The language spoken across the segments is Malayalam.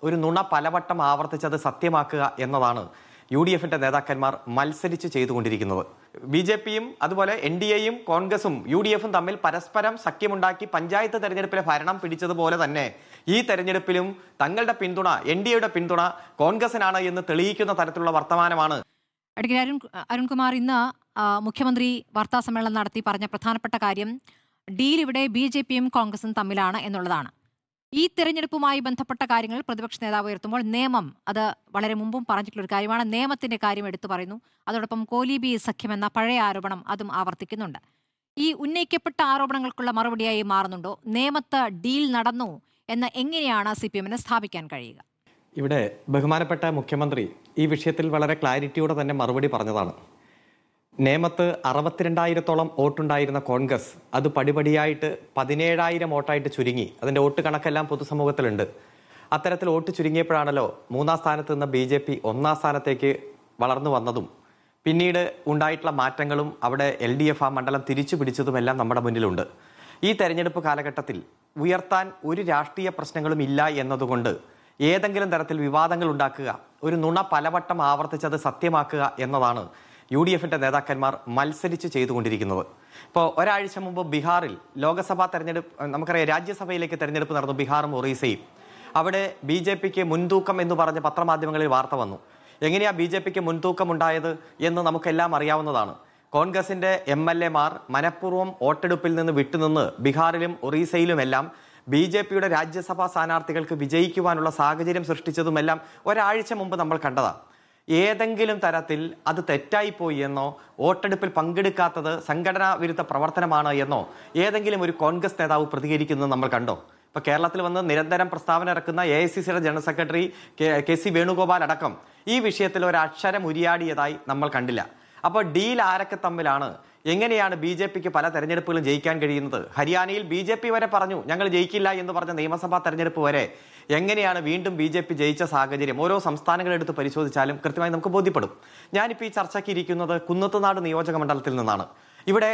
ഒരു നുണ പലവട്ടം ആവർത്തിച്ചത് സത്യമാക്കുക എന്നതാണ് UDFന്റെ നേതാക്കന്മാർ മത്സരിച്ച് ചെയ്തുകൊണ്ടിരിക്കുന്നത്. BJPയും അതുപോലെ NDAയും കോൺഗ്രസും UDFും തമ്മിൽ പരസ്പരം സഖ്യമുണ്ടാക്കി പഞ്ചായത്ത് തെരഞ്ഞെടുപ്പിലെ ഭരണം പിടിച്ചതുപോലെ തന്നെ ഈ തെരഞ്ഞെടുപ്പിലും തങ്ങളുടെ പിന്തുണ NDAയുടെ പിന്തുണ കോൺഗ്രസിനാണ് എന്ന് തെളിയിക്കുന്ന തരത്തിലുള്ള വർത്തമാനമാണ്. അരുൺകുമാർ, ഇന്ന് മുഖ്യമന്ത്രി വാർത്താ സമ്മേളനം നടത്തി പറഞ്ഞ പ്രധാനപ്പെട്ട കാര്യം ഡീൽ ഇവിടെ BJPയും കോൺഗ്രസും തമ്മിലാണ് എന്നുള്ളതാണ്. ഈ തെരഞ്ഞെടുപ്പുമായി ബന്ധപ്പെട്ട കാര്യങ്ങൾ പ്രതിപക്ഷ നേതാവ് ഉയർത്തുമ്പോൾ നിയമം, അത് വളരെ മുമ്പും പറഞ്ഞിട്ടുള്ള ഒരു കാര്യമാണ്, നിയമത്തിന്റെ കാര്യം എടുത്തു പറയുന്നു. അതോടൊപ്പം കോലീബി സഖ്യമെന്ന പഴയ ആരോപണം അതും ആവർത്തിക്കുന്നുണ്ട്. ഈ ഉന്നയിക്കപ്പെട്ട ആരോപണങ്ങൾക്കുള്ള മറുപടിയായി മാറുന്നുണ്ടോ? നേമത്ത് ഡീൽ നടന്നു എന്ന് എങ്ങനെയാണ് CPMന് സ്ഥാപിക്കാൻ കഴിയുക? ഇവിടെ ബഹുമാനപ്പെട്ട മുഖ്യമന്ത്രി ഈ വിഷയത്തിൽ വളരെ ക്ലാരിറ്റിയോടെ തന്നെ മറുപടി പറഞ്ഞതാണ്. നേമത്ത് 62,000-ഓളം വോട്ടുണ്ടായിരുന്ന കോൺഗ്രസ് അത് പടിപടിയായിട്ട് 17,000 വോട്ടായിട്ട് ചുരുങ്ങി. അതിന്റെ വോട്ട് കണക്കെല്ലാം പൊതുസമൂഹത്തിലുണ്ട്. അത്തരത്തിൽ വോട്ട് ചുരുങ്ങിയപ്പോഴാണല്ലോ 3-ാം സ്ഥാനത്ത് നിന്ന് BJP 1-ാം സ്ഥാനത്തേക്ക് വളർന്നു വന്നതും പിന്നീട് ഉണ്ടായിട്ടുള്ള മാറ്റങ്ങളും അവിടെ LDF ആ മണ്ഡലം തിരിച്ചു പിടിച്ചതുമെല്ലാം നമ്മുടെ മുന്നിലുണ്ട്. ഈ തെരഞ്ഞെടുപ്പ് കാലഘട്ടത്തിൽ ഉയർത്താൻ ഒരു രാഷ്ട്രീയ പ്രശ്നങ്ങളും ഇല്ല എന്നതുകൊണ്ട് ഏതെങ്കിലും തരത്തിൽ വിവാദങ്ങൾ ഉണ്ടാക്കുക, ഒരു നുണ പലവട്ടം ആവർത്തിച്ചത് സത്യമാക്കുക എന്നതാണ് UDFന്റെ നേതാക്കന്മാർ മത്സരിച്ച് ചെയ്തുകൊണ്ടിരിക്കുന്നത്. ഇപ്പോൾ ഒരാഴ്ച മുമ്പ് ബീഹാറിൽ ലോക്സഭാ തെരഞ്ഞെടുപ്പ്, നമുക്കറിയാം രാജ്യസഭയിലേക്ക് തെരഞ്ഞെടുപ്പ് നടന്നു, ബീഹാറും ഒറീസയും. അവിടെ BJPക്ക് മുൻതൂക്കം എന്ന് പറഞ്ഞ് പത്രമാധ്യമങ്ങളിൽ വാർത്ത വന്നു. എങ്ങനെയാ BJPക്ക് മുൻതൂക്കം ഉണ്ടായത് എന്ന് നമുക്കെല്ലാം അറിയാവുന്നതാണ്. കോൺഗ്രസിന്റെ MLA മാർ മനഃപൂർവ്വം വോട്ടെടുപ്പിൽ നിന്ന് വിട്ടുനിന്ന് ബീഹാറിലും ഒറീസയിലുമെല്ലാം BJPയുടെ രാജ്യസഭാ സ്ഥാനാർത്ഥികൾക്ക് വിജയിക്കുവാനുള്ള സാഹചര്യം സൃഷ്ടിച്ചതുമെല്ലാം ഒരാഴ്ച മുമ്പ് നമ്മൾ കണ്ടതാണ്. ഏതെങ്കിലും തരത്തിൽ അത് തെറ്റായിപ്പോയി എന്നോ വോട്ടെടുപ്പിൽ പങ്കെടുക്കാത്തത് സംഘടനാ വിരുദ്ധ പ്രവർത്തനമാണ് എന്നോ ഏതെങ്കിലും ഒരു കോൺഗ്രസ് നേതാവ് പ്രതികരിക്കുന്നത് നമ്മൾ കണ്ടോ? ഇപ്പൊ കേരളത്തിൽ വന്ന് നിരന്തരം പ്രസ്താവന ഇറക്കുന്ന AICCയുടെ ജനറൽ സെക്രട്ടറി KC വേണുഗോപാൽ അടക്കം ഈ വിഷയത്തിൽ ഒരു അക്ഷരം ഉരിയാടിയതായി നമ്മൾ കണ്ടില്ല. അപ്പോൾ ഡീൽ ആരൊക്കെ തമ്മിലാണ്? എങ്ങനെയാണ് BJPക്ക് പല തെരഞ്ഞെടുപ്പുകളും ജയിക്കാൻ കഴിയുന്നത്? ഹരിയാനയിൽ BJP വരെ പറഞ്ഞു ഞങ്ങൾ ജയിക്കില്ല എന്ന് പറഞ്ഞ നിയമസഭാ തെരഞ്ഞെടുപ്പ് വരെ എങ്ങനെയാണ് വീണ്ടും BJP ജയിച്ച സാഹചര്യം ഓരോ സംസ്ഥാനങ്ങളെടുത്ത് പരിശോധിച്ചാലും കൃത്യമായി നമുക്ക് ബോധ്യപ്പെടും. ഞാനിപ്പോൾ ഈ ചർച്ചയ്ക്ക് ഇരിക്കുന്നത് കുന്നത്തുനാട് നിയോജക മണ്ഡലത്തിൽ നിന്നാണ്. ഇവിടെ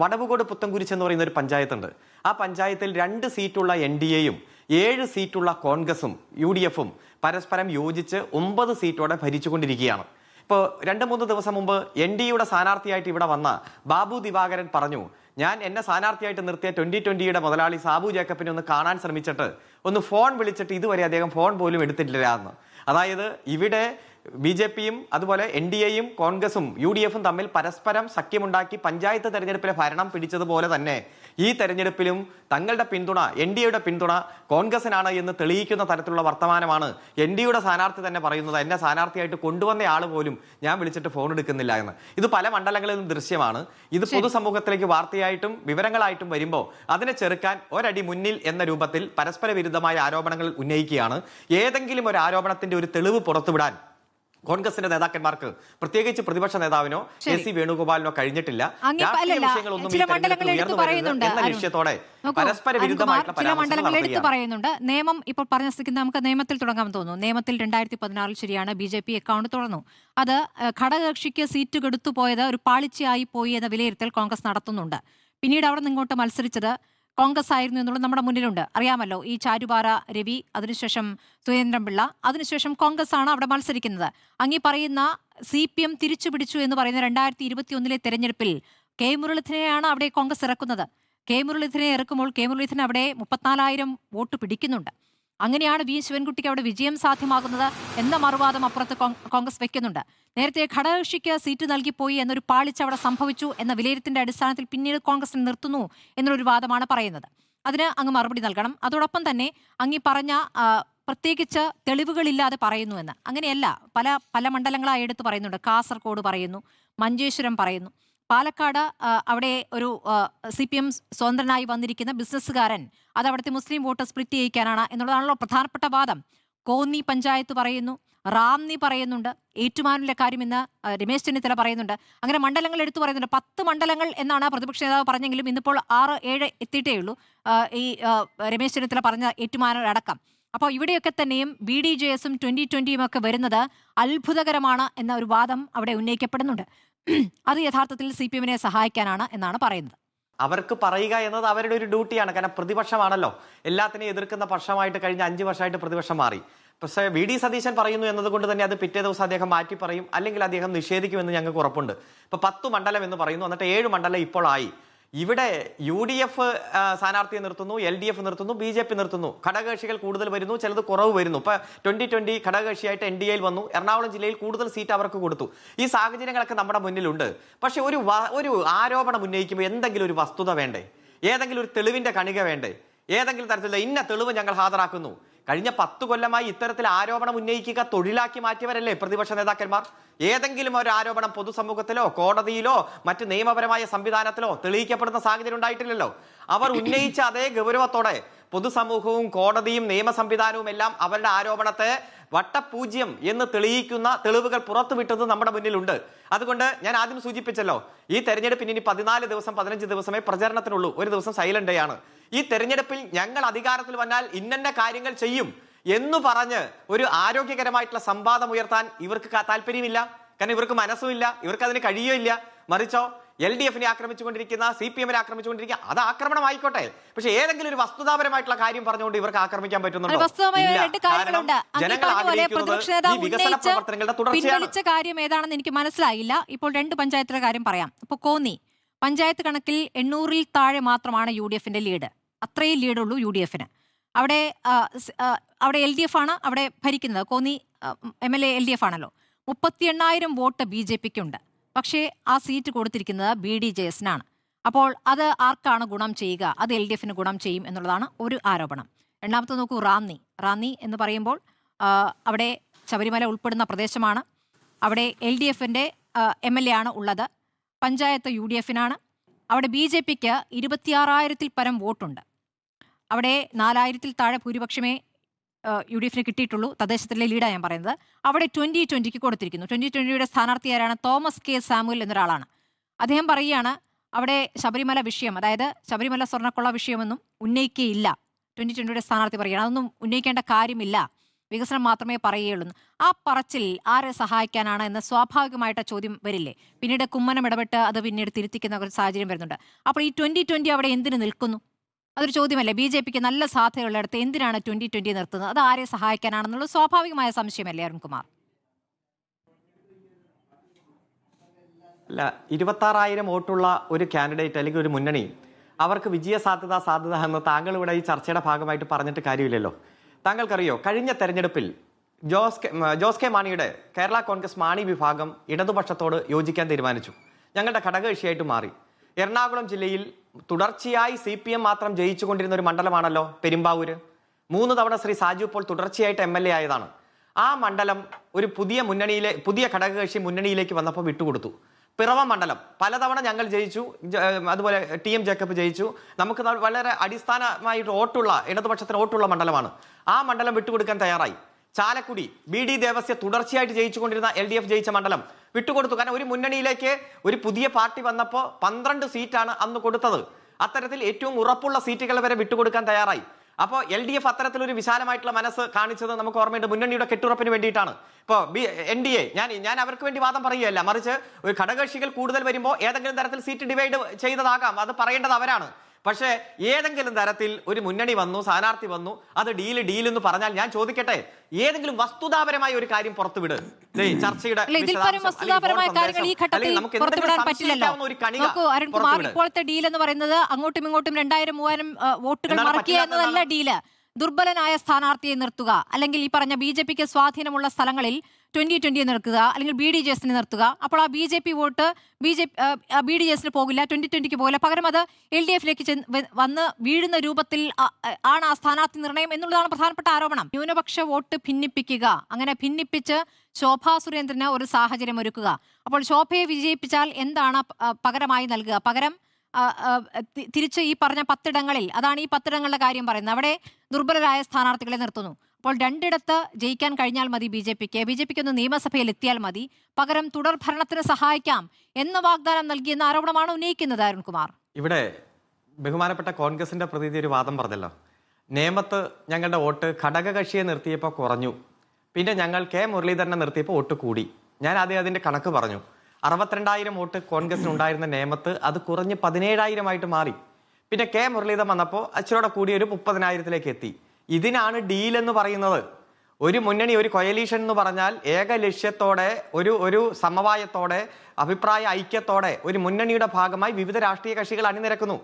വടവുകോട് പുത്തൻകുരിശ് എന്ന് പറയുന്ന ഒരു പഞ്ചായത്തുണ്ട്. ആ പഞ്ചായത്തിൽ 2 സീറ്റുള്ള NDAയും 7 സീറ്റുള്ള കോൺഗ്രസും UDFും പരസ്പരം യോജിച്ച് 9 സീറ്റോടെ ഭരിച്ചുകൊണ്ടിരിക്കുകയാണ്. ഇപ്പോൾ 2-3 ദിവസം മുമ്പ് NDAയുടെ സ്ഥാനാർത്ഥിയായിട്ട് ഇവിടെ വന്ന ബാബു ദിവാകരൻ പറഞ്ഞു, ഞാൻ എന്നെ സ്ഥാനാർത്ഥിയായിട്ട് നിർത്തിയ 2020യുടെ മുതലാളി സാബു ജേക്കബിനെ ഒന്ന് കാണാൻ ശ്രമിച്ചിട്ട് ഒന്ന് ഫോൺ വിളിച്ചിട്ട് ഇതുവരെ അദ്ദേഹം ഫോൺ പോലും എടുത്തിട്ടില്ല എന്ന്. അതായത് ഇവിടെ BJPയും അതുപോലെ NDAയും കോൺഗ്രസും UDFും തമ്മിൽ പരസ്പരം സഖ്യമുണ്ടാക്കി പഞ്ചായത്ത് തെരഞ്ഞെടുപ്പിലെ ഭരണം പിടിച്ചതുപോലെ തന്നെ ഈ തെരഞ്ഞെടുപ്പിലും തങ്ങളുടെ പിന്തുണ, NDAയുടെ പിന്തുണ കോൺഗ്രസിനാണ് എന്ന് തെളിയിക്കുന്ന തരത്തിലുള്ള വർത്തമാനമാണ് NDAയുടെ സ്ഥാനാർത്ഥി തന്നെ പറയുന്നത്. എന്നെ സ്ഥാനാർത്ഥിയായിട്ട് കൊണ്ടുവന്ന ആൾ പോലും ഞാൻ വിളിച്ചിട്ട് ഫോൺ എടുക്കുന്നില്ല എന്ന്. ഇത് പല മണ്ഡലങ്ങളിലും ദൃശ്യമാണ്. ഇത് പൊതുസമൂഹത്തിലേക്ക് വാർത്തയായിട്ടും വിവരങ്ങളായിട്ടും വരുമ്പോൾ അതിനെ ചെറുക്കാൻ ഒരടി മുന്നിൽ എന്ന രൂപത്തിൽ പരസ്പര വിരുദ്ധമായ ആരോപണങ്ങൾ ഉന്നയിക്കുകയാണ്. ഏതെങ്കിലും ഒരു ആരോപണത്തിന്റെ ഒരു തെളിവ് പുറത്തുവിടാൻ കോൺഗ്രസിന്റെ നേതാക്കന്മാർക്ക്, പ്രത്യേകിച്ച് പ്രതിപക്ഷ നേതാവിനോ KC വേണുഗോപാലിനോ കഴിഞ്ഞിട്ടില്ല. ചില മണ്ഡലങ്ങൾ എടുത്തു പറയുന്നുണ്ട്. നിയമം ഇപ്പോൾ പറഞ്ഞ സ്ഥിതിക്ക് നമുക്ക് നിയമത്തിൽ തുടങ്ങാൻ തോന്നുന്നു. നിയമത്തിൽ 2014 ശരിയാണ് BJP അക്കൗണ്ട് തുറന്നു. അത് ഘടകകക്ഷിക്ക് സീറ്റ് കെടുത്തു പോയത് ഒരു പാളിച്ചയായി പോയി എന്ന വിലയിരുത്തൽ കോൺഗ്രസ് നടത്തുന്നുണ്ട്. പിന്നീട് അവിടെ നിന്നിങ്ങോട്ട് മത്സരിച്ചത് കോൺഗ്രസ് ആയിരുന്നു എന്നുള്ളത് നമ്മുടെ മുന്നിലുണ്ട്. അറിയാമല്ലോ, ഈ ചാരുപാറ രവി, അതിനുശേഷം സുരേന്ദ്രൻപിള്ള, അതിനുശേഷം കോൺഗ്രസ് ആണ് അവിടെ മത്സരിക്കുന്നത്. അങ്ങീ പറയുന്ന CPM തിരിച്ചു പിടിച്ചു എന്ന് പറയുന്ന 2021 തെരഞ്ഞെടുപ്പിൽ K മുരളീധരനെയാണ് അവിടെ കോൺഗ്രസ് ഇറക്കുന്നത്. K മുരളീധരനെ ഇറക്കുമ്പോൾ K മുരളീധരൻ അവിടെ 34,000 വോട്ട് പിടിക്കുന്നുണ്ട്. അങ്ങനെയാണ് V ശിവൻകുട്ടിക്ക് അവിടെ വിജയം സാധ്യമാകുന്നത് എന്ന മറുവാദം അപ്പുറത്ത് കോൺഗ്രസ് വെക്കുന്നുണ്ട്. നേരത്തെ ഘടകകക്ഷിക്ക് സീറ്റ് നൽകിപ്പോയി എന്നൊരു പാളിച്ച അവിടെ സംഭവിച്ചു എന്ന വിലയിരുത്തിന്റെ അടിസ്ഥാനത്തിൽ പിന്നീട് കോൺഗ്രസിനെ നിർത്തുന്നു എന്നൊരു വാദമാണ് പറയുന്നത്. അതിന് അങ്ങ് മറുപടി നൽകണം. അതോടൊപ്പം തന്നെ അങ്ങ് പറഞ്ഞ പ്രത്യേകിച്ച് തെളിവുകളില്ലാതെ പറയുന്നുവെന്ന്, അങ്ങനെയല്ല. പല മണ്ഡലങ്ങളായി എടുത്ത് പറയുന്നുണ്ട്. കാസർഗോഡ് പറയുന്നു, മഞ്ചേശ്വരം പറയുന്നു, പാലക്കാട് അവിടെ ഒരു CPM സ്വതന്ത്രനായി വന്നിരിക്കുന്ന ബിസിനസ്സുകാരൻ അത് അവിടുത്തെ മുസ്ലിം വോട്ട് സ്പ്ലിറ്റ് ചെയ്യിക്കാനാണ് എന്നുള്ളതാണല്ലോ പ്രധാനപ്പെട്ട വാദം. കോന്നി പഞ്ചായത്ത് പറയുന്നു, റാന്നി പറയുന്നുണ്ട്, ഏറ്റുമാനൂരിലെ കാര്യം ഇന്ന് രമേശ് ചെന്നിത്തല പറയുന്നുണ്ട്. അങ്ങനെ മണ്ഡലങ്ങൾ എടുത്തു പറയുന്നുണ്ട്. 10 മണ്ഡലങ്ങൾ എന്നാണ് പ്രതിപക്ഷ നേതാവ് പറഞ്ഞെങ്കിലും ഇന്നിപ്പോൾ 6-7 എത്തിയിട്ടേ ഉള്ളൂ. ഈ രമേശ് ചെന്നിത്തല പറഞ്ഞ ഏറ്റുമാനൂർ അടക്കം. അപ്പോൾ ഇവിടെയൊക്കെ തന്നെയും BDJS-ഉം 2020യും ഒക്കെ വരുന്നത് അത്ഭുതകരമാണ് എന്ന ഒരു വാദം അവിടെ ഉന്നയിക്കപ്പെടുന്നുണ്ട്. അത് യഥാർത്ഥത്തിൽ CPMനെ സഹായിക്കാനാണ് എന്നാണ് പറയുന്നത്. അവർക്ക് പറയുക എന്നത് അവരുടെ ഒരു ഡ്യൂട്ടിയാണ്. കാരണം പ്രതിപക്ഷമാണല്ലോ, എല്ലാത്തിനെയും എതിർക്കുന്ന പക്ഷമായിട്ട് കഴിഞ്ഞ 5 വർഷമായിട്ട് പ്രതിപക്ഷം മാറി. പക്ഷേ വി.ഡി. സതീശൻ പറയുന്നു എന്നതുകൊണ്ട് തന്നെ അത് പിറ്റേ ദിവസം അദ്ദേഹം മാറ്റി പറയും, അല്ലെങ്കിൽ അദ്ദേഹം നിഷേധിക്കുമെന്ന് ഞങ്ങൾക്ക് ഉറപ്പുണ്ട്. ഇപ്പൊ 10 മണ്ഡലം എന്ന് പറയുന്നു, എന്നിട്ട് 7 മണ്ഡലം ഇപ്പോൾ ആയി. ഇവിടെ UDF സ്ഥാനാർത്ഥിയെ നിർത്തുന്നു, LDF നിർത്തുന്നു, BJP നിർത്തുന്നു. ഘടകകക്ഷികൾ കൂടുതൽ വരുന്നു, ചിലത് കുറവ് വരുന്നു. ഇപ്പൊ 2020 ഘടകകക്ഷിയായിട്ട് NDAയിൽ വന്നു. എറണാകുളം ജില്ലയിൽ കൂടുതൽ സീറ്റ് അവർക്ക് കൊടുത്തു. ഈ സാഹചര്യങ്ങളൊക്കെ നമ്മുടെ മുന്നിലുണ്ട്. പക്ഷെ ഒരു ആരോപണം ഉന്നയിക്കുമ്പോൾ എന്തെങ്കിലും ഒരു വസ്തുത വേണ്ടേ? ഏതെങ്കിലും ഒരു തെളിവിന്റെ കണിക വേണ്ടേ? ഏതെങ്കിലും തരത്തിലുള്ള ഇന്ന തെളിവ് ഞങ്ങൾ ഹാജരാക്കുന്നു. കഴിഞ്ഞ 10 കൊല്ലമായി ഇത്തരത്തിൽ ആരോപണം ഉന്നയിക്കുക തൊഴിലാക്കി മാറ്റിയവരല്ലേ പ്രതിപക്ഷ നേതാക്കന്മാർ? ഏതെങ്കിലും ഒരു ആരോപണം പൊതുസമൂഹത്തിലോ കോടതിയിലോ മറ്റ് നിയമപരമായ സംവിധാനത്തിലോ തെളിയിക്കപ്പെടുന്ന സാഹചര്യം ഉണ്ടായിട്ടില്ലല്ലോ. അവർ ഉന്നയിച്ച അതേ ഗൗരവത്തോടെ പൊതുസമൂഹവും കോടതിയും നിയമ സംവിധാനവും എല്ലാം അവരുടെ ആരോപണത്തെ വട്ടപൂജ്യം എന്ന് തെളിയിക്കുന്ന തെളിവുകൾ പുറത്തുവിട്ടത് നമ്മുടെ മുന്നിലുണ്ട്. അതുകൊണ്ട് ഞാൻ ആദ്യം സൂചിപ്പിച്ചല്ലോ, ഈ തെരഞ്ഞെടുപ്പിന് ഇനി 14 ദിവസം 15 ദിവസമേ പ്രചരണത്തിനുള്ളൂ. ഒരു ദിവസം സൈലന്റ് ഡേ ആണ്. ഈ തെരഞ്ഞെടുപ്പിൽ ഞങ്ങൾ അധികാരത്തിൽ വന്നാൽ ഇന്നന്ന കാര്യങ്ങൾ ചെയ്യും എന്ന് പറഞ്ഞ് ഒരു ആരോഗ്യകരമായിട്ടുള്ള സംവാദം ഉയർത്താൻ ഇവർക്ക് താല്പര്യമില്ല. കാരണം ഇവർക്ക് മനസ്സുമില്ല, ഇവർക്ക് അതിന് കഴിയുകയില്ല. മറിച്ചോ LDF-നെ ആക്രമിച്ചുകൊണ്ടിരിക്കുന്ന, CPM-നെ ആക്രമിച്ചുകൊണ്ടിരിക്കുക, അത് ആക്രമണമായിക്കോട്ടെ. പക്ഷെ ഏതെങ്കിലും ഒരു വസ്തുതാപരമായിട്ടുള്ള കാര്യം പറഞ്ഞുകൊണ്ട് ഇവർക്ക് ആക്രമിക്കാൻ പറ്റുന്നുണ്ടോ? പിൻവലിച്ച കാര്യം ഏതാണെന്ന് എനിക്ക് മനസ്സിലായില്ല. ഇപ്പോൾ 2 പഞ്ചായത്തിലെ കാര്യം പറയാം. ഇപ്പോൾ കോന്നി പഞ്ചായത്ത് കണക്കിൽ 800-ൽ താഴെ മാത്രമാണ് UDF-ന്റെ ലീഡ്. അത്രയും ലീഡുള്ളൂ UDF-ന്. അവിടെ LDF ആണ് അവിടെ ഭരിക്കുന്നത്. കോന്നി MLA LDF ആണല്ലോ. 38,000 വോട്ട് BJP-ക്കുണ്ട്. പക്ഷേ ആ സീറ്റ് കൊടുത്തിരിക്കുന്നത് BDJS-നാണ്. അപ്പോൾ അത് ആർക്കാണ് ഗുണം ചെയ്യുക? അത് LDF-ന് ഗുണം ചെയ്യും എന്നുള്ളതാണ് ഒരു ആരോപണം. രണ്ടാമത്തെ നോക്കൂ, റാന്നി എന്ന് പറയുമ്പോൾ അവിടെ ശബരിമല ഉൾപ്പെടുന്ന പ്രദേശമാണ്. അവിടെ LDF-ന്റെ MLA ആണ് ഉള്ളത്. പഞ്ചായത്ത് UDF-നാണ്. അവിടെ BJP-ക്ക് 26,000-ൽ പരം വോട്ടുണ്ട്. അവിടെ 4,000-ൽ താഴെ ഭൂരിപക്ഷമേ UDF-ന് കിട്ടിയിട്ടുള്ളൂ. തദ്ദേശത്തിലെ ലീഡാണ് ഞാൻ പറയുന്നത്. അവിടെ 2020-ക്ക് കൊടുത്തിരിക്കുന്നു. 2020-യുടെ സ്ഥാനാർത്ഥിയാരാണ്? തോമസ് K. സാമുവൽ എന്നൊരാളാണ്. അദ്ദേഹം പറയുകയാണ് അവിടെ ശബരിമല വിഷയം, അതായത് ശബരിമല സ്വർണ്ണക്കൊള്ള വിഷയമൊന്നും ഉന്നയിക്കുകയില്ല. 2020-യുടെ സ്ഥാനാർത്ഥി പറയുകയാണ് അതൊന്നും ഉന്നയിക്കേണ്ട കാര്യമില്ല, വികസനം മാത്രമേ പറയുകയുള്ളൂ. ആ പറച്ചിൽ ആരെ സഹായിക്കാനാണ് എന്ന സ്വാഭാവികമായിട്ട് ചോദ്യം വരില്ലേ? പിന്നീട് കുമ്മനം ഇടപെട്ട് അത് പിന്നീട് തിരുത്തിക്കുന്ന ഒരു സാഹചര്യം വരുന്നുണ്ട്. അപ്പോൾ ഈ 2020 അവിടെ എന്തിനു നിൽക്കുന്നു? അതൊരു ചോദ്യമല്ലേ? BJP-ക്ക് നല്ല സാധ്യതയുള്ളിടത്ത് എന്തിനാണ് 2020 നിർത്തുന്നത്? അത് ആരെ സഹായിക്കാനാണെന്നുള്ള സ്വാഭാവികമായ സംശയമല്ലേ അരുൺകുമാർ? അല്ല, 26,000 വോട്ടുള്ള ഒരു കാൻഡിഡേറ്റ് അല്ലെങ്കിൽ ഒരു മുന്നണി അവർക്ക് വിജയ സാധ്യത എന്ന് താങ്കൾ ഇവിടെ ഈ ചർച്ചയുടെ ഭാഗമായിട്ട് പറഞ്ഞിട്ട് കാര്യമില്ലല്ലോ. താങ്കൾക്കറിയോ, കഴിഞ്ഞ തെരഞ്ഞെടുപ്പിൽ ജോസ് കെ മാണിയുടെ കേരള കോൺഗ്രസ് മാണി വിഭാഗം ഇടതുപക്ഷത്തോട് യോജിക്കാൻ തീരുമാനിച്ചു. ഞങ്ങളുടെ ഘടകകക്ഷിയായിട്ട് മാറി. എറണാകുളം ജില്ലയിൽ തുടർച്ചയായി CPM മാത്രം ജയിച്ചുകൊണ്ടിരുന്ന ഒരു മണ്ഡലമാണല്ലോ പെരുമ്പാവൂര്. 3 തവണ ശ്രീ സാജു പോൾ തുടർച്ചയായിട്ട് MLA ആയതാണ്. ആ മണ്ഡലം ഒരു പുതിയ ഘടകകക്ഷി മുന്നണിയിലേക്ക് വന്നപ്പോൾ വിട്ടുകൊടുത്തു. പിറവം മണ്ഡലം പലതവണ ഞങ്ങൾ ജയിച്ചു, അതുപോലെ TM ജേക്കബ് ജയിച്ചു. നമുക്ക് വളരെ അടിസ്ഥാനമായിട്ട് വോട്ടുള്ള, ഇടതുപക്ഷത്തിന് വോട്ടുള്ള മണ്ഡലമാണ്. ആ മണ്ഡലം വിട്ടുകൊടുക്കാൻ തയ്യാറായി. ചാലക്കുടി BD ദേവസ്യ തുടർച്ചയായിട്ട് ജയിച്ചുകൊണ്ടിരുന്ന LDF ജയിച്ച മണ്ഡലം വിട്ടുകൊടുത്തു. കാരണം ഒരു മുന്നണിയിലേക്ക് ഒരു പുതിയ പാർട്ടി വന്നപ്പോൾ 12 സീറ്റാണ് അന്ന് കൊടുത്തത്. അത്തരത്തിൽ ഏറ്റവും ഉറപ്പുള്ള സീറ്റുകൾ വരെ വിട്ടുകൊടുക്കാൻ തയ്യാറായി. അപ്പോൾ LDF അത്തരത്തിലൊരു വിശാലമായിട്ടുള്ള മനസ്സ് കാണിച്ചത് നമുക്ക് ഓർമ്മയുണ്ട്. മുന്നണിയുടെ കെട്ടുറപ്പിന് വേണ്ടിയിട്ടാണ്. ഇപ്പോൾ NDA ഞാൻ അവർക്ക് വേണ്ടി വാദം പറയുകയല്ല, മറിച്ച് ഒരു ഘടകകക്ഷികൾ കൂടുതൽ വരുമ്പോൾ ഏതെങ്കിലും തരത്തിൽ സീറ്റ് ഡിവൈഡ് ചെയ്തതാകാം, അത് പറയേണ്ടത് അവരാണ്. പക്ഷേ ഏതെങ്കിലും തരത്തിൽ ഒരു മുന്നണി വന്നു, സ്ഥാനാർത്ഥി വന്നു, അത് ഡീൽ എന്ന് പറഞ്ഞാൽ ഞാൻ ചോദിക്കട്ടെ, ഏതെങ്കിലും വസ്തുതാപരമായ ഒരു കാര്യം പുറത്തുവിട്. ചർച്ചയുടെ ഇപ്പോഴത്തെ ഡീൽ എന്ന് പറയുന്നത് അങ്ങോട്ടും ഇങ്ങോട്ടും 2,000-3,000 വോട്ടുകൾ മറിക്കുക എന്നതല്ല ഡീല്. ദുർബലനായ സ്ഥാനാർത്ഥിയെ നിർത്തുക, അല്ലെങ്കിൽ ഈ പറഞ്ഞ BJP-ക്ക് സ്വാധീനമുള്ള സ്ഥലങ്ങളിൽ 2020 നിർത്തുക, അല്ലെങ്കിൽ BDJS-നെ നിർത്തുക. അപ്പോൾ ആ BJP വോട്ട് BDJS-ന് പോകില്ല, 2020-ക്ക് പോകില്ല. പകരം അത് LDF-ലേക്ക് വന്ന് വീഴുന്ന രൂപത്തിൽ ആണ് ആ സ്ഥാനാർത്ഥി നിർണയം എന്നുള്ളതാണ് പ്രധാനപ്പെട്ട ആരോപണം. ന്യൂനപക്ഷ വോട്ട് ഭിന്നിപ്പിക്കുക, അങ്ങനെ ഭിന്നിപ്പിച്ച് ശോഭാ സുരേന്ദ്രന് ഒരു സാഹചര്യം ഒരുക്കുക. അപ്പോൾ ശോഭയെ വിജയിപ്പിച്ചാൽ എന്താണ് പകരമായി നൽകുക? പകരം തിരിച്ച് ഈ പറഞ്ഞ 10 ഇടങ്ങളിൽ, അതാണ് ഈ 10 ഇടങ്ങളുടെ കാര്യം പറയുന്നത്, അവിടെ ദുർബലരായ സ്ഥാനാർത്ഥികളെ നിർത്തുന്നു. അപ്പോൾ 2 ഇടത്ത് ജയിക്കാൻ കഴിഞ്ഞാൽ മതി BJP-ക്ക് ഒന്ന് നിയമസഭയിൽ എത്തിയാൽ മതി, പകരം തുടർ ഭരണത്തിന് സഹായിക്കാം എന്ന വാഗ്ദാനം നൽകിയെന്ന ആരോപണമാണ് ഉന്നയിക്കുന്നത് അരുൺകുമാർ. ഇവിടെ ബഹുമാനപ്പെട്ട കോൺഗ്രസിന്റെ പ്രതിനിധി ഒരു വാദം പറഞ്ഞല്ലോ, നേമത്ത് ഞങ്ങളുടെ വോട്ട് ഘടകകക്ഷിയെ നിർത്തിയപ്പോൾ കുറഞ്ഞു, പിന്നെ ഞങ്ങൾ K. മുരളീധരനെ നിർത്തിയപ്പോൾ വോട്ട് കൂടി. ഞാൻ ആദ്യം അതിന്റെ കണക്ക് പറഞ്ഞു. 62,000 വോട്ട് കോൺഗ്രസിന് ഉണ്ടായിരുന്ന നേമത്ത് അത് കുറഞ്ഞ് 17,000 മാറി. പിന്നെ K. മുരളീധരൻ വന്നപ്പോൾ അച്ചിലൂടെ കൂടി ഒരു 30,000-ലേക്ക് എത്തി. ഇതിനാണ് ഡീൽ എന്ന് പറയുന്നത്. ഒരു മുന്നണി, ഒരു കൊയലീഷൻ എന്ന് പറഞ്ഞാൽ ഏക ലക്ഷ്യത്തോടെ, ഒരു സമവായത്തോടെ, അഭിപ്രായ ഐക്യത്തോടെ ഒരു മുന്നണിയുടെ ഭാഗമായി വിവിധ രാഷ്ട്രീയ കക്ഷികൾ അണിനിരക്കുന്നു.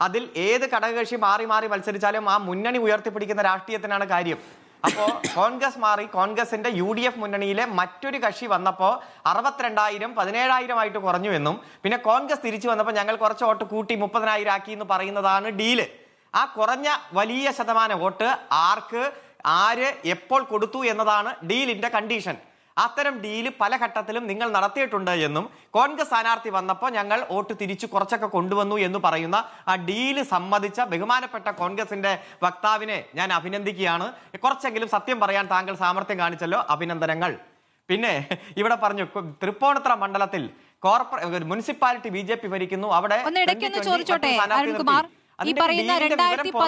അതിൽ ഏത് ഘടകകക്ഷി മാറി മാറി മത്സരിച്ചാലും ആ മുന്നണി ഉയർത്തിപ്പിടിക്കുന്ന രാഷ്ട്രീയത്തിനാണ് കാര്യം. അപ്പോ കോൺഗ്രസ് മാറി കോൺഗ്രസിന്റെ UDF മുന്നണിയിലെ മറ്റൊരു കക്ഷി വന്നപ്പോ 62,000 17,000 ആയിട്ട് കുറഞ്ഞു എന്നും, പിന്നെ കോൺഗ്രസ് തിരിച്ചു വന്നപ്പോൾ ഞങ്ങൾ കുറച്ച് വോട്ട് കൂട്ടി 30,000 ആക്കി എന്ന് പറയുന്നതാണ് ഡീല്. ആ കുറഞ്ഞ വലിയ ശതമാനം വോട്ട് ആര് എപ്പോൾ കൊടുത്തു എന്നതാണ് ഡീലിന്റെ കണ്ടീഷൻ. അത്തരം ഡീല് പല ഘട്ടത്തിലും നിങ്ങൾ നടത്തിയിട്ടുണ്ട് എന്നും, കോൺഗ്രസ് സ്ഥാനാർത്ഥി വന്നപ്പോൾ ഞങ്ങൾ വോട്ട് തിരിച്ചു കുറച്ചൊക്കെ കൊണ്ടുവന്നു എന്ന് പറയുന്ന ആ ഡീല് സമ്മതിച്ച ബഹുമാനപ്പെട്ട കോൺഗ്രസിന്റെ വക്താവിനെ ഞാൻ അഭിനന്ദിക്കുകയാണ്. കുറച്ചെങ്കിലും സത്യം പറയാൻ താങ്കൾ സാമർത്ഥ്യം കാണിച്ചല്ലോ, അഭിനന്ദനങ്ങൾ. പിന്നെ ഇവിടെ പറഞ്ഞു തൃപ്പൂണിത്തുറ മണ്ഡലത്തിൽ മുനിസിപ്പാലിറ്റി BJP ഭരിക്കുന്നു, അവിടെ ചോദിച്ചോട്ടെ അരുൺകുമാർ, ഈ പറയുന്ന 2016 ഇപ്പോ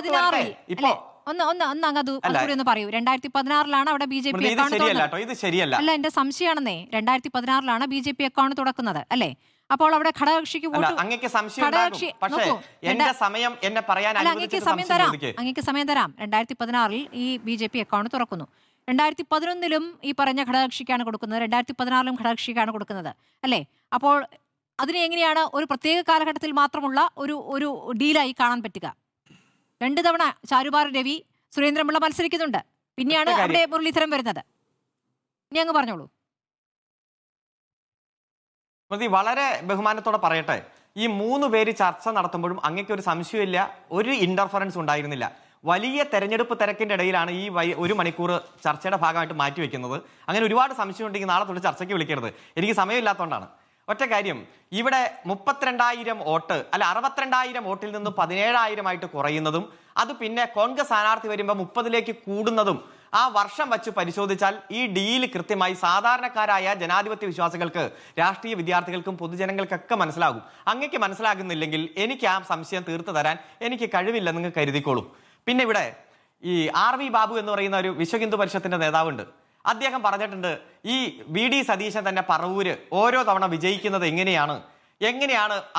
ഒന്ന് പറയൂ. 2016 അവിടെ BJP അല്ല, എന്റെ സംശയമാണെന്നേ. 2016 BJP അക്കൗണ്ട് തുറക്കുന്നത് അല്ലേ? അപ്പോൾ അവിടെ ഘടകകക്ഷിക്ക് അങ്ങേക്ക് സമയം തരാം. 2016 ഈ BJP അക്കൗണ്ട് തുറക്കുന്നു. 2011 ഈ പറഞ്ഞ ഘടകകക്ഷിക്കാണ് കൊടുക്കുന്നത്, 2016 ഘടകകക്ഷിക്കാണ് കൊടുക്കുന്നത് അല്ലേ? അപ്പോൾ അതിനെ എങ്ങനെയാണ് ഒരു പ്രത്യേക കാലഘട്ടത്തിൽ മാത്രമുള്ള ഒരു ഡീലായി കാണാൻ പറ്റുക? 2 തവണ ചാരുപാർ രവി, സുരേന്ദ്രൻപിള്ള മത്സരിക്കുന്നുണ്ട്. പിന്നെയാണ് അവിടെ മുരളീധരൻ വരുന്നത്. ഇനി അങ്ങ് പറഞ്ഞോളൂ. വളരെ ബഹുമാനത്തോടെ പറയട്ടെ, ഈ 3 പേര് ചർച്ച നടത്തുമ്പോഴും അങ്ങേക്ക് ഒരു സംശയമില്ല, ഒരു ഇന്റർഫറൻസ് ഉണ്ടായിരുന്നില്ല. വലിയ തെരഞ്ഞെടുപ്പ് തിരക്കിന്റെ ഇടയിലാണ് ഈ 1 മണിക്കൂർ ചർച്ചയുടെ ഭാഗമായിട്ട് മാറ്റിവെക്കുന്നത്. അങ്ങനെ ഒരുപാട് സംശയം ഉണ്ടെങ്കിൽ നാളെ തൊട്ട് ചർച്ചയ്ക്ക് വിളിക്കരുത്, എനിക്ക് സമയമില്ലാത്തതുകൊണ്ടാണ്. ഒറ്റ കാര്യം, ഇവിടെ 32,000 വോട്ട് അല്ല 62,000 വോട്ടിൽ നിന്ന് 17,000 ആയിട്ട് കുറയുന്നതും, അത് പിന്നെ കോൺഗ്രസ് സ്ഥാനാർത്ഥി വരുമ്പോൾ 30ലേക്ക് കൂടുന്നതും ആ വർഷം വച്ച് പരിശോധിച്ചാൽ ഈ ഡീല് കൃത്യമായി സാധാരണക്കാരായ ജനാധിപത്യ വിശ്വാസികൾക്ക്, രാഷ്ട്രീയ വിദ്യാർത്ഥികൾക്കും പൊതുജനങ്ങൾക്കൊക്കെ മനസ്സിലാകും. അങ്ങേക്ക് മനസ്സിലാകുന്നില്ലെങ്കിൽ എനിക്ക് ആ സംശയം തീർത്തു തരാൻ എനിക്ക് കഴിവില്ലെന്ന് നിങ്ങൾ കരുതിക്കോളൂ. പിന്നെ ഇവിടെ ഈ RV ബാബു എന്ന് പറയുന്ന ഒരു വിശ്വ ഹിന്ദു പരിഷത്തിന്റെ നേതാവുണ്ട്. അദ്ദേഹം പറഞ്ഞിട്ടുണ്ട്, ഈ VD സതീശൻ തന്നെ പറവൂര് ഓരോ തവണ വിജയിക്കുന്നത് എങ്ങനെയാണ്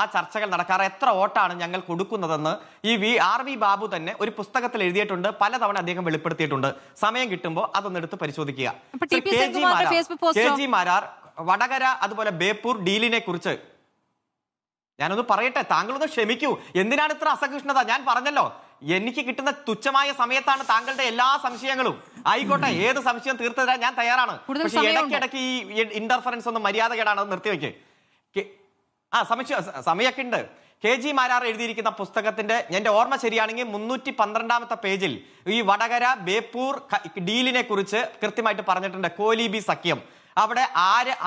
ആ ചർച്ചകൾ നടക്കാറ്, എത്ര വോട്ടാണ് ഞങ്ങൾ കൊടുക്കുന്നതെന്ന് ഈ RV ബാബു തന്നെ ഒരു പുസ്തകത്തിൽ എഴുതിയിട്ടുണ്ട്. പലതവണ അദ്ദേഹം വെളിപ്പെടുത്തിയിട്ടുണ്ട്. സമയം കിട്ടുമ്പോൾ അതൊന്ന് എടുത്ത് പരിശോധിക്കുക. KG മാരാർ വടകര അതുപോലെ ബേപ്പൂർ ഡീലിനെ കുറിച്ച് ഞാനൊന്ന് പറയട്ടെ, താങ്കളൊന്ന് ക്ഷമിക്കൂ. എന്തിനാണ് ഇത്ര അസഹിഷ്ണുത? ഞാൻ പറഞ്ഞല്ലോ, എനിക്ക് കിട്ടുന്ന തുച്ഛമായ സമയത്താണ് താങ്കളുടെ എല്ലാ സംശയങ്ങളും. ആയിക്കോട്ടെ, ഏത് സംശയം തീർത്തു തരാൻ ഞാൻ തയ്യാറാണ്. പക്ഷെ ഇടയ്ക്കിടയ്ക്ക് ഈ ഇന്റർഫറൻസ് ഒന്ന് മര്യാദകേടാണ്, അത് നിർത്തിവെക്ക്. സമയമൊക്കെ ഉണ്ട്. KG മാരാർ എഴുതിയിരിക്കുന്ന പുസ്തകത്തിന്റെ എന്റെ ഓർമ്മ ശരിയാണെങ്കിൽ 312ാമത്തെ പേജിൽ ഈ വടകര ബേപ്പൂർ ഡീലിനെ കുറിച്ച് കൃത്യമായിട്ട് പറഞ്ഞിട്ടുണ്ട്. കോലീബി സഖ്യം, അവിടെ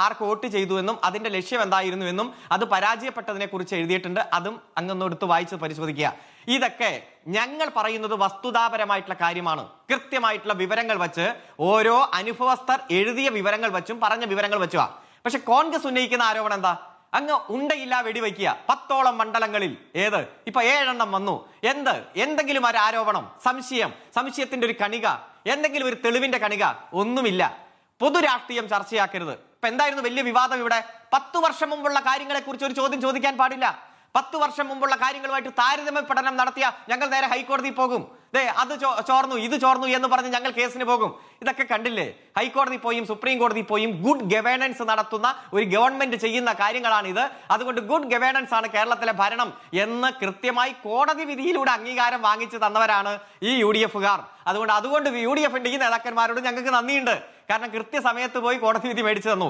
ആർക്ക് വോട്ട് ചെയ്തു എന്നും അതിന്റെ ലക്ഷ്യം എന്തായിരുന്നു എന്നും അത് പരാജയപ്പെട്ടതിനെ കുറിച്ച് എഴുതിയിട്ടുണ്ട്. അതും അങ്ങൊന്നും എടുത്ത് വായിച്ച് പരിശോധിക്കുക. ഇതൊക്കെ ഞങ്ങൾ പറയുന്നത് വസ്തുതാപരമായിട്ടുള്ള കാര്യമാണ്. കൃത്യമായിട്ടുള്ള വിവരങ്ങൾ വെച്ച്, ഓരോ അനുഭവസ്ഥർ എഴുതിയ വിവരങ്ങൾ വെച്ചും പറഞ്ഞ വിവരങ്ങൾ വെച്ചുവാ. പക്ഷെ കോൺഗ്രസ് ഉന്നയിക്കുന്ന ആരോപണം എന്താ? അങ്ങ് ഉണ്ടയില്ല വെടിവെക്കുക. 10ഓളം മണ്ഡലങ്ങളിൽ ഇപ്പൊ 7 എണ്ണം വന്നു. എന്തെങ്കിലും ഒരു ആരോപണം, സംശയത്തിന്റെ ഒരു കണിക, എന്തെങ്കിലും ഒരു തെളിവിന്റെ കണിക ഒന്നുമില്ല. പൊതു രാഷ്ട്രീയം ചർച്ചയാക്കരുത്. ഇപ്പൊ എന്തായിരുന്നു വലിയ വിവാദം ഇവിടെ? 10 വർഷം മുമ്പുള്ള കാര്യങ്ങളെ കുറിച്ച് ഒരു ചോദ്യം ചോദിക്കാൻ പാടില്ല. 10 വർഷം മുമ്പുള്ള കാര്യങ്ങളുമായിട്ട് താരതമ്യ പഠനം നടത്തിയ ഞങ്ങൾ നേരെ ഹൈക്കോടതിയിൽ പോകും. അത് ചോർന്നു, ഇത് ചോർന്നു എന്ന് പറഞ്ഞ് ഞങ്ങൾ കേസിന് പോകും. ഇതൊക്കെ കണ്ടില്ലേ? ഹൈക്കോടതി പോയും സുപ്രീം കോടതി പോയും ഗുഡ് ഗവേണൻസ് നടത്തുന്ന ഒരു ഗവൺമെന്റ് ചെയ്യുന്ന കാര്യങ്ങളാണ് ഇത്. അതുകൊണ്ട് ഗുഡ് ഗവേണൻസ് ആണ് കേരളത്തിലെ ഭരണം എന്ന് കൃത്യമായി കോടതി വിധിയിലൂടെ അംഗീകാരം വാങ്ങിച്ചു തന്നവരാണ് ഈ UDFകാർ. അതുകൊണ്ട് UDFന്റെ ഈ നേതാക്കന്മാരോട് ഞങ്ങൾക്ക് നന്ദിയുണ്ട്. കാരണം കൃത്യസമയത്ത് പോയി കോടതി വിധി മേടിച്ചു തന്നു.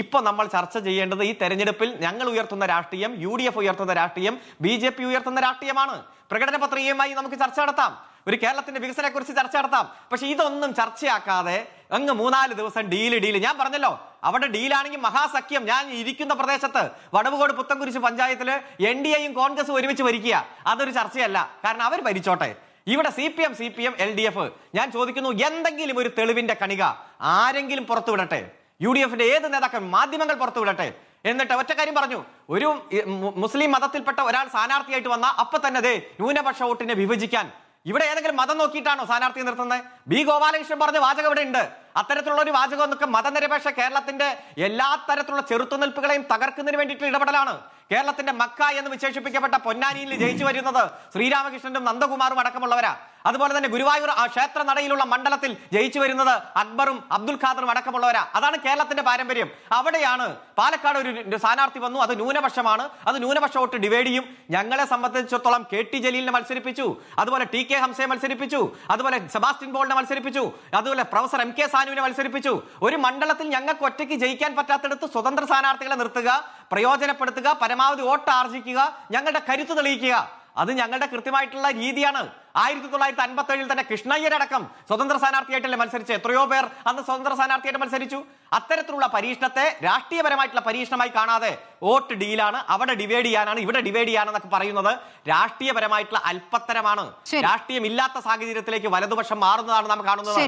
ഇപ്പൊ നമ്മൾ ചർച്ച ചെയ്യേണ്ടത് ഈ തെരഞ്ഞെടുപ്പിൽ ഞങ്ങൾ ഉയർത്തുന്ന രാഷ്ട്രീയം, UDF ഉയർത്തുന്ന രാഷ്ട്രീയം, BJP ഉയർത്തുന്ന രാഷ്ട്രീയമാണ്. പ്രകടന പത്രികയുമായി നമുക്ക് ചർച്ച നടത്താം, ഒരു കേരളത്തിന്റെ വികസനത്തെ കുറിച്ച് ചർച്ച നടത്താം. പക്ഷെ ഇതൊന്നും ചർച്ചയാക്കാതെ അങ്ങ് 3-4 ദിവസം ഡീല്. ഞാൻ പറഞ്ഞല്ലോ, അവിടെ ഡീലാണെങ്കിൽ മഹാസഖ്യം. ഞാൻ ഇരിക്കുന്ന പ്രദേശത്ത് വടവുകോട് പുത്തൻകുരിശ് പഞ്ചായത്തില് NDAയും കോൺഗ്രസും ഒരുമിച്ച് ഭരിക്കുക. അതൊരു ചർച്ചയല്ല, കാരണം അവർ ഭരിച്ചോട്ടെ. ഇവിടെ CPM LDF. ഞാൻ ചോദിക്കുന്നു, എന്തെങ്കിലും ഒരു തെളിവിന്റെ കണിക ആരെങ്കിലും പുറത്തുവിടട്ടെ. UDFന്റെ ഏത് നേതാക്കൾ, മാധ്യമങ്ങൾ പുറത്തുവിടട്ടെ. എന്നിട്ട് ഒറ്റ കാര്യം പറഞ്ഞു, ഒരു മുസ്ലിം മതത്തിൽപ്പെട്ട ഒരാൾ സ്ഥാനാർത്ഥിയായിട്ട് വന്ന അപ്പൊ തന്നെ ന്യൂനപക്ഷ വോട്ടിനെ വിഭജിക്കാൻ ഇവിടെ ഏതെങ്കിലും മതം നോക്കിയിട്ടാണോ സ്ഥാനാർത്ഥിയെ നിർത്തുന്നത്? B ഗോപാലകൃഷ്ണൻ പറഞ്ഞ വാചകം ഇവിടെ ഉണ്ട്. അത്തരത്തിലുള്ള ഒരു വാചകം എന്നൊക്കെ മതനിരപേക്ഷ കേരളത്തിന്റെ എല്ലാ തരത്തിലുള്ള ചെറുത്തുനിൽപ്പുകളെയും തകർക്കുന്നതിന് വേണ്ടിയിട്ടുള്ള ഇടപെടലാണ്. കേരളത്തിന്റെ മക്ക എന്ന് വിശേഷിപ്പിക്കപ്പെട്ട പൊന്നാനിയിൽ ജയിച്ചു വരുന്നത് ശ്രീരാമകൃഷ്ണനും നന്ദകുമാറും അടക്കമുള്ളവരാ. അതുപോലെ തന്നെ ഗുരുവായൂർ ക്ഷേത്ര നടയിലുള്ള മണ്ഡലത്തിൽ ജയിച്ചു വരുന്നത് അക്ബറും അബ്ദുൽ ഖാദറും അടക്കമുള്ളവരാ. അതാണ് കേരളത്തിന്റെ പാരമ്പര്യം. അവിടെയാണ് പാലക്കാട് ഒരു സ്ഥാനാർത്ഥി വന്നു, അത് ന്യൂനപക്ഷമാണ്, അത് ന്യൂനപക്ഷ വോട്ട് ഡിവൈഡ് ചെയ്യും. ഞങ്ങളെ സംബന്ധിച്ചിടത്തോളം KT ജലീലിനെ മത്സരിപ്പിച്ചു, അതുപോലെ TK ഹംസയെ മത്സരിപ്പിച്ചു, അതുപോലെ സെബാസ്റ്റ്യൻ പോളിനെ മത്സരിപ്പിച്ചു, അതുപോലെ പ്രൊഫസർ MK സാനുവിനെ മത്സരിപ്പിച്ചു. ഒരു മണ്ഡലത്തിൽ ഞങ്ങൾക്ക് ഒറ്റയ്ക്ക് ജയിക്കാൻ പറ്റാത്തിടത്ത് സ്വതന്ത്ര സ്ഥാനാർത്ഥികളെ നിർത്തുക, പ്രയോജനപ്പെടുത്തുക, പരമാവധി വോട്ട് ആർജിക്കുക, ഞങ്ങളുടെ കരുത്ത് തെളിയിക്കുക. അത് ഞങ്ങളുടെ കൃത്യമായിട്ടുള്ള രീതിയാണ്. 1957 തന്നെ കൃഷ്ണയ്യരടക്കം സ്വതന്ത്ര സ്ഥാനാർത്ഥിയായിട്ടല്ലേ മത്സരിച്ച്? എത്രയോ പേർ അന്ന് സ്വതന്ത്ര സ്ഥാനാർത്ഥിയായിട്ട് മത്സരിച്ചു. അത്തരത്തിലുള്ള പരീക്ഷണത്തെ രാഷ്ട്രീയപരമായിട്ടുള്ള പരീക്ഷണമായി കാണാതെ വോട്ട് ഡീലാണ്, അവിടെ ഡിവൈഡ് ചെയ്യാനാണ്, ഇവിടെ ഡിവൈഡ് ചെയ്യാനെന്നൊക്കെ പറയുന്നത് രാഷ്ട്രീയപരമായിട്ടുള്ള അല്പത്തരമാണ്. രാഷ്ട്രീയമില്ലാത്ത സാഹചര്യത്തിലേക്ക് വലതുപക്ഷം മാറുന്നതാണ് നാം കാണുന്നത്.